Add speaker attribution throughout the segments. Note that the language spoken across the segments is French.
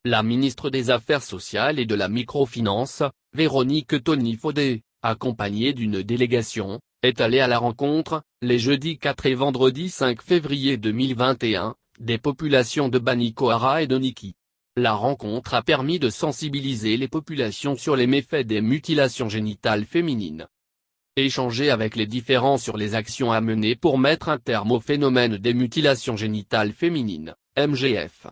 Speaker 1: La ministre des Affaires sociales et de la microfinance, Véronique Tony-Faudet, accompagnée d'une délégation, est allée à la rencontre, les jeudis 4 et vendredi 5 février 2021, des populations de Banikoara et de Niki. La rencontre a permis de sensibiliser les populations sur les méfaits des mutilations génitales féminines. Échanger avec les différents sur les actions à mener pour mettre un terme au phénomène des mutilations génitales féminines, MGF.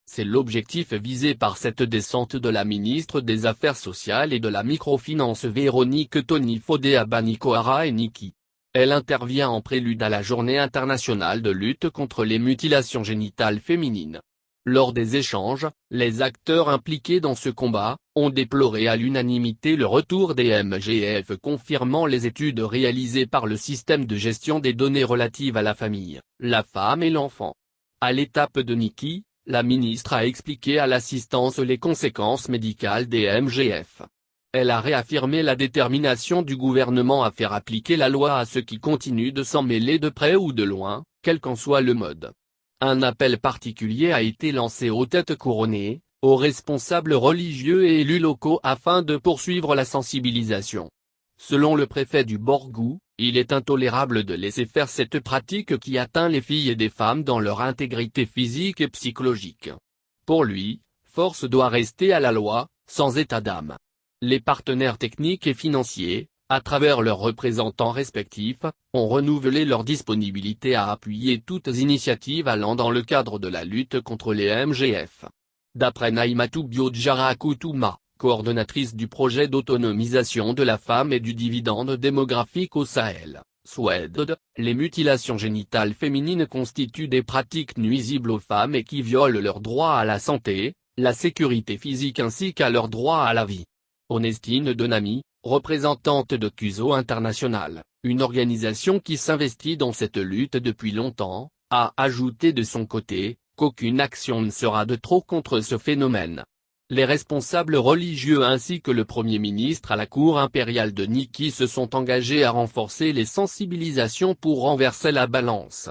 Speaker 1: C'est l'objectif visé par cette descente de la ministre des Affaires sociales et de la microfinance Véronique Tony-Faudet à Banikoara et Niki. Elle intervient en prélude à la Journée internationale de lutte contre les mutilations génitales féminines. Lors des échanges, les acteurs impliqués dans ce combat ont déploré à l'unanimité le retour des MGF, confirmant les études réalisées par le système de gestion des données relatives à la famille, la femme et l'enfant. À l'étape de Niki, la ministre a expliqué à l'assistance les conséquences médicales des MGF. Elle a réaffirmé la détermination du gouvernement à faire appliquer la loi à ceux qui continuent de s'en mêler de près ou de loin, quel qu'en soit le mode. Un appel particulier a été lancé aux têtes couronnées, aux responsables religieux et élus locaux afin de poursuivre la sensibilisation. Selon le préfet du Borgou, il est intolérable de laisser faire cette pratique qui atteint les filles et des femmes dans leur intégrité physique et psychologique. Pour lui, force doit rester à la loi, sans état d'âme. Les partenaires techniques et financiers, à travers leurs représentants respectifs, ont renouvelé leur disponibilité à appuyer toutes initiatives allant dans le cadre de la lutte contre les MGF. D'après Naïmatou Biodjara Koutouma, coordonnatrice du projet d'autonomisation de la femme et du dividende démographique au Sahel, SWEDD, les mutilations génitales féminines constituent des pratiques nuisibles aux femmes et qui violent leur droit à la santé, la sécurité physique ainsi qu'à leur droit à la vie. Onestine Denami, représentante de CUSO International, une organisation qui s'investit dans cette lutte depuis longtemps, a ajouté de son côté, qu'aucune action ne sera de trop contre ce phénomène. Les responsables religieux ainsi que le Premier ministre à la cour impériale de Niki se sont engagés à renforcer les sensibilisations pour renverser la balance.